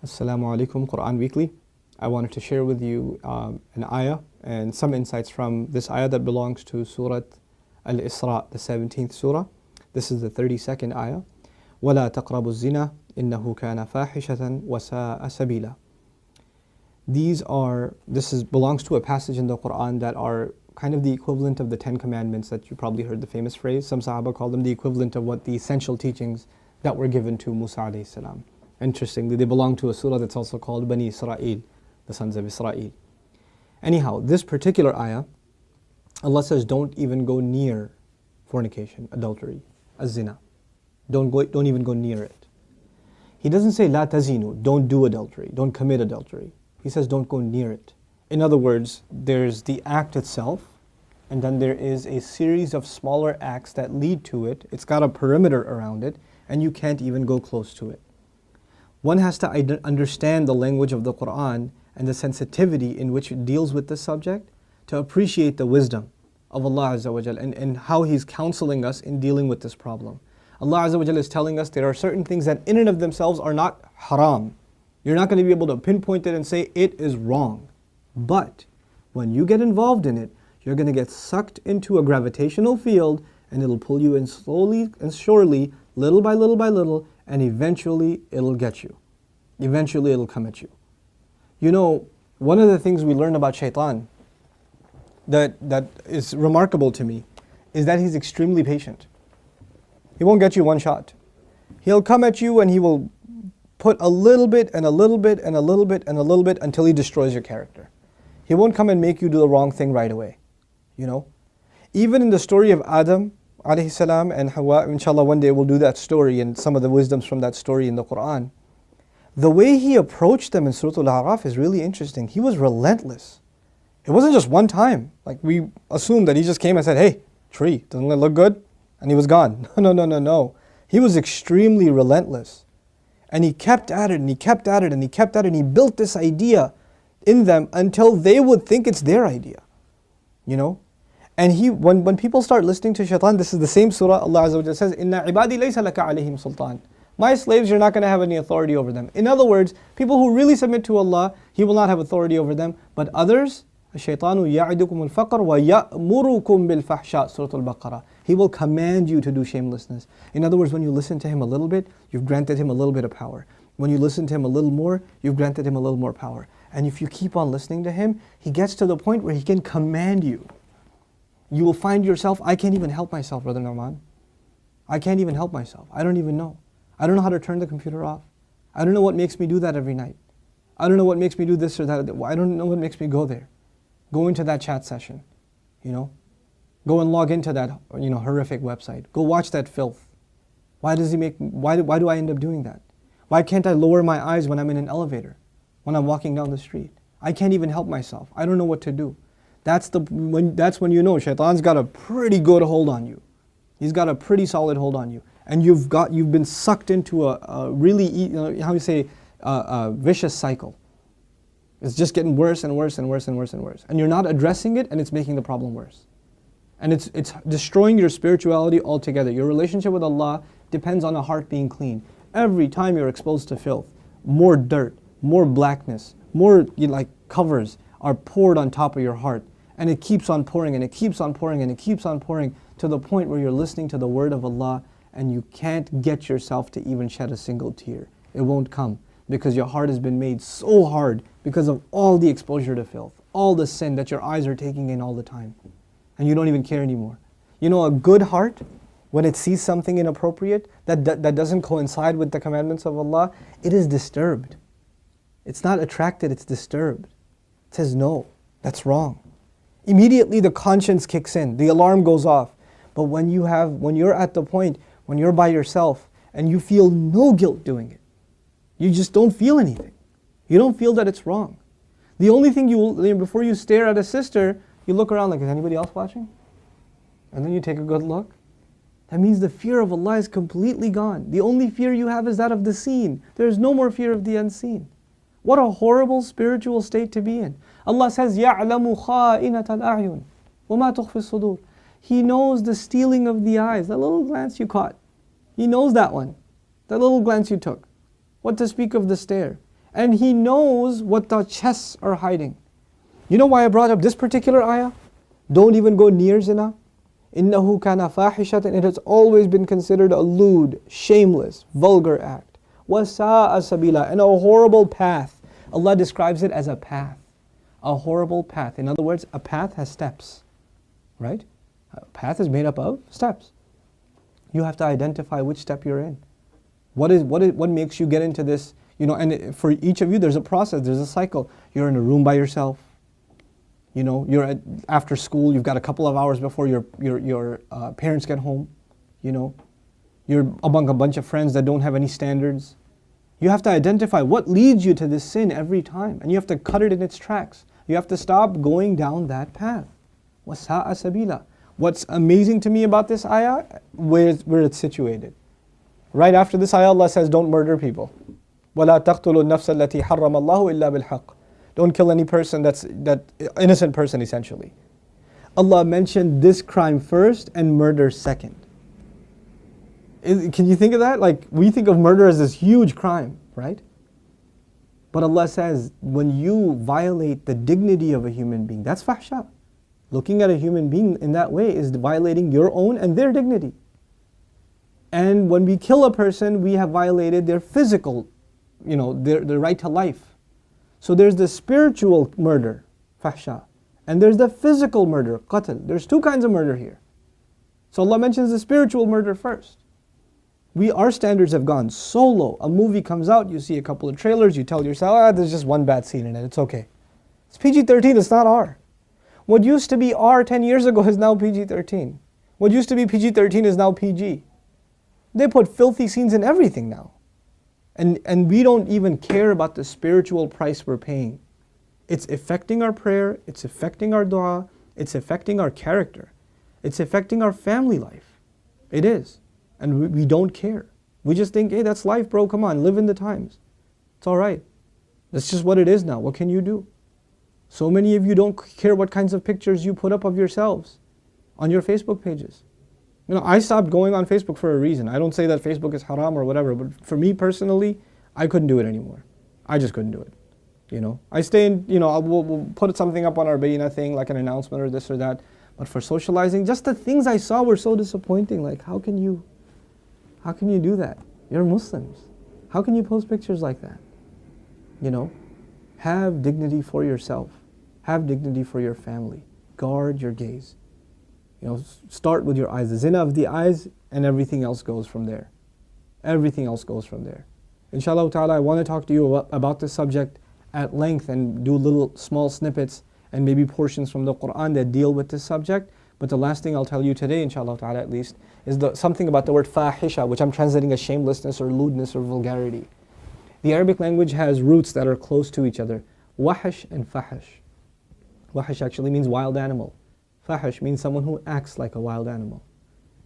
Assalamu alaikum, Quran Weekly. I wanted to share with you an ayah and some insights from this ayah that belongs to Surah Al-Isra, the 17th surah. This is the 32nd ayah. وَلَا تَقْرَبُوا الزِّنَا إِنَّهُ كَانَ فَاحِشَةً وَسَاءَ سَبِيلًا. This belongs to a passage in the Quran that are kind of the equivalent of the 10 commandments that you probably heard the famous phrase. Some Sahaba call them the equivalent of what the essential teachings that were given to Musa alayhi salam. Interestingly, they belong to a surah that's also called Bani Israel, the sons of Israel. Anyhow, this particular ayah, Allah says, don't even go near fornication, adultery, az-zina. Don't even go near it. He doesn't say la tazinu, don't do adultery, don't commit adultery. He says don't go near it. In other words, there's the act itself, and then there is a series of smaller acts that lead to it. It's got a perimeter around it, and you can't even go close to it. One has to understand the language of the Quran and the sensitivity in which it deals with this subject to appreciate the wisdom of Allah Azza wa Jal and how He's counseling us in dealing with this problem. Allah Azza wa Jal is telling us there are certain things that in and of themselves are not haram. You're not going to be able to pinpoint it and say it is wrong. But when you get involved in it, you're going to get sucked into a gravitational field, and it'll pull you in slowly and surely, little by little by little, and eventually it'll get you. Eventually it'll come at you. You know, one of the things we learn about shaitan that is remarkable to me is that he's extremely patient. He won't get you one shot. He'll come at you and he will put a little bit and a little bit and a little bit and a little bit until he destroys your character. He won't come and make you do the wrong thing right away. You know? Even in the story of Adam alayhi salam and Hawa, inshallah one day we'll do that story and some of the wisdoms from that story in the Quran. The way he approached them in Surah Al-A'raf is really interesting. He was relentless. It wasn't just one time. Like we assume that he just came and said, hey, tree, doesn't it look good? And he was gone. No. He was extremely relentless. And he kept at it and he kept at it and he kept at it and he built this idea in them until they would think it's their idea. You know? And when people start listening to shaitan, this is the same surah, Allah Azza wa Jalla says, Inna ibadi laysa laka alayhim sultan. My slaves, you're not going to have any authority over them. In other words, people who really submit to Allah, He will not have authority over them. But others, الشَّيْطَانُ يَعِدُكُمُ الْفَقْرَ وَيَأْمُرُكُمْ بِالْفَحْشَاءِ Surah Al-Baqarah. He will command you to do shamelessness. In other words, when you listen to him a little bit, you've granted him a little bit of power. When you listen to him a little more, you've granted him a little more power. And if you keep on listening to him, he gets to the point where he can command you. You will find yourself, I can't even help myself, Brother Nouman. I can't even help myself. I don't even know. I don't know how to turn the computer off. I don't know what makes me do that every night. I don't know what makes me do this or that. I don't know what makes me go there. Go into that chat session, you know. Go and log into that, horrific website. Go watch that filth. Why do I end up doing that? Why can't I lower my eyes when I'm in an elevator? When I'm walking down the street? I can't even help myself. I don't know what to do. That's when you know shaitan's got a pretty good hold on you. He's got a pretty solid hold on you. And you've been sucked into a really, a vicious cycle. It's just getting worse and worse and worse and worse and worse. And you're not addressing it, and it's making the problem worse. And it's destroying your spirituality altogether. Your relationship with Allah depends on a heart being clean. Every time you're exposed to filth, more dirt, more blackness, more covers are poured on top of your heart. And it keeps on pouring and it keeps on pouring and it keeps on pouring to the point where you're listening to the word of Allah and you can't get yourself to even shed a single tear. It won't come because your heart has been made so hard because of all the exposure to filth, all the sin that your eyes are taking in all the time. And you don't even care anymore. You know, a good heart, when it sees something inappropriate that doesn't coincide with the commandments of Allah, it is disturbed. It's not attracted, it's disturbed. It says, no, that's wrong. Immediately the conscience kicks in, the alarm goes off. But when you're at the point, when you're by yourself and you feel no guilt doing it, you just don't feel anything. You don't feel that it's wrong. The only thing before you stare at a sister, you look around like, is anybody else watching? And then you take a good look. That means the fear of Allah is completely gone. The only fear you have is that of the seen. There is no more fear of the unseen. What a horrible spiritual state to be in. Allah says, يَعْلَمُ خَائِنَةَ الْأَعْيُنِ وَمَا تُخْفِي الصُّدُورِ. He knows the stealing of the eyes, that little glance you caught. He knows that one, that little glance you took. What to speak of the stare. And He knows what the chests are hiding. You know why I brought up this particular ayah? Don't even go near zina. إِنَّهُ كَانَ فَاحِشَةً. It has always been considered a lewd, shameless, vulgar act. وَسَاءَ سَبِيلًا. And a horrible path. Allah describes it as a path. A horrible path. In other words, a path has steps. Right? A path is made up of steps. You have to identify which step you're in. What makes you get into this? And for each of you, there's a process, there's a cycle. You're in a room by yourself. You're after school. You've got a couple of hours before your parents get home. You're among a bunch of friends that don't have any standards. You have to identify what leads you to this sin every time, and you have to cut it in its tracks. You have to stop going down that path. وَسَاءَ سَبِيلًا. What's amazing to me about this ayah, where it's situated. Right after this ayah, Allah says, don't murder people. وَلَا تَقْتُلُوا النَّفْسَ الَّتِي حَرَّمَ اللَّهُ إِلَّا بِالْحَقِّ. Don't kill any person that innocent person essentially. Allah mentioned this crime first and murder second. Can you think of that? Like, we think of murder as this huge crime, right? But Allah says, when you violate the dignity of a human being, that's fahsha. Looking at a human being in that way is violating your own and their dignity. And when we kill a person, we have violated their physical, their right to life. So there's the spiritual murder, fahsha, and there's the physical murder, qatl. There's two kinds of murder here. So Allah mentions the spiritual murder first. Our standards have gone so low. A movie comes out, you see a couple of trailers, you tell yourself, there's just one bad scene in it, it's okay. It's PG-13, it's not R. What used to be R 10 years ago is now PG-13. What used to be PG-13 is now PG. They put filthy scenes in everything now. And we don't even care about the spiritual price we're paying. It's affecting our prayer, it's affecting our dua, it's affecting our character, it's affecting our family life. It is. And we don't care. We just think, hey, that's life, bro, come on, live in the times. It's alright. That's just what it is now. What can you do? So many of you don't care what kinds of pictures you put up of yourselves on your Facebook pages. I stopped going on Facebook for a reason. I don't say that Facebook is haram or whatever, but for me personally, I couldn't do it anymore. I just couldn't do it. I stay in, we'll put something up on our bayina thing, like an announcement or this or that. But for socializing, just the things I saw were so disappointing. Like, how can you do that? You're Muslims. How can you post pictures like that? Have dignity for yourself. Have dignity for your family. Guard your gaze. Start with your eyes. The zina of the eyes, and everything else goes from there. Everything else goes from there. Inshallah ta'ala, I want to talk to you about this subject at length and do little small snippets and maybe portions from the Quran that deal with this subject. But the last thing I'll tell you today, inshallah ta'ala at least, is something about the word fahisha, which I'm translating as shamelessness or lewdness or vulgarity. The Arabic language has roots that are close to each other. Wahish and fahish. Wahish actually means wild animal. Fahish means someone who acts like a wild animal.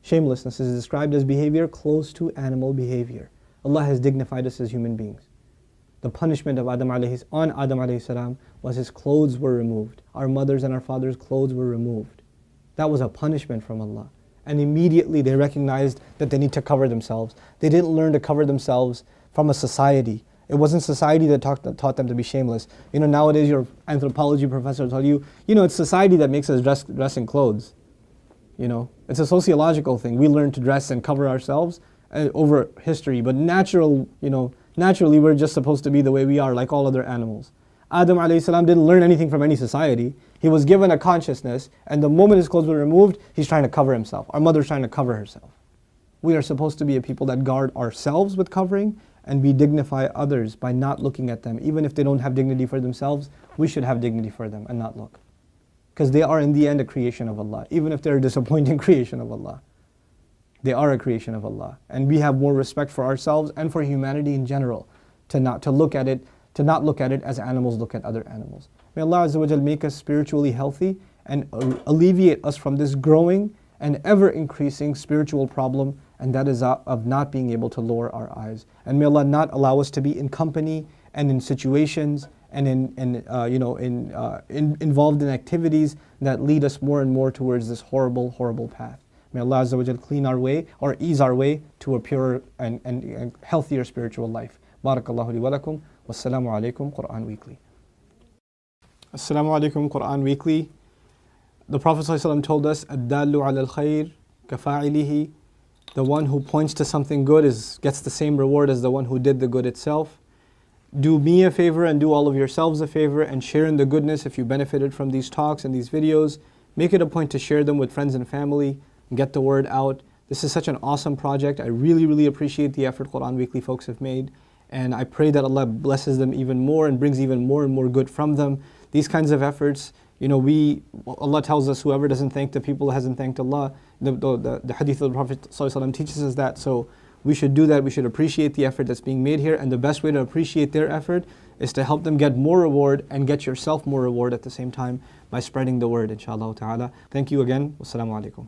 Shamelessness is described as behavior close to animal behavior. Allah has dignified us as human beings. The punishment of Adam alayhi salam was his clothes were removed. Our mothers and our fathers' clothes were removed. That was a punishment from Allah. And immediately they recognized that they need to cover themselves. They didn't learn to cover themselves from a society. It wasn't society that taught them to be shameless. Nowadays your anthropology professor will tell you, it's society that makes us dress in clothes. It's a sociological thing. We learn to dress and cover ourselves over history, but naturally we're just supposed to be the way we are, like all other animals. Adam alayhi salam didn't learn anything from any society. He was given a consciousness, and the moment his clothes were removed, he's trying to cover himself. Our mother's trying to cover herself. We are supposed to be a people that guard ourselves with covering, and we dignify others by not looking at them. Even if they don't have dignity for themselves, we should have dignity for them and not look. Because they are in the end a creation of Allah. Even if they're a disappointing creation of Allah, they are a creation of Allah. And we have more respect for ourselves and for humanity in general to not look at it as animals look at other animals. May Allah Azza wa Jal make us spiritually healthy and alleviate us from this growing and ever increasing spiritual problem, and that is of not being able to lower our eyes. And may Allah not allow us to be in company and in situations and involved in activities that lead us more and more towards this horrible, horrible path. May Allah Azza wa Jal clean our way or ease our way to a purer and healthier spiritual life. Barakallahu li wa lakum. Wassalamu alaikum, Quran Weekly. Assalamu alaikum, Quran Weekly. The Prophet ﷺ told us, "Ad-dallu ala al-khayr kafa'ilihi." The one who points to something good gets the same reward as the one who did the good itself. Do me a favor and do all of yourselves a favor and share in the goodness if you benefited from these talks and these videos. Make it a point to share them with friends and family and get the word out. This is such an awesome project. I really, really appreciate the effort Quran Weekly folks have made. And I pray that Allah blesses them even more and brings even more and more good from them. These kinds of efforts, Allah tells us whoever doesn't thank the people hasn't thanked Allah. The hadith of the Prophet ﷺ teaches us that. So we should do that. We should appreciate the effort that's being made here. And the best way to appreciate their effort is to help them get more reward and get yourself more reward at the same time by spreading the word, inshallah ta'ala. Thank you again. Wassalamu alaikum.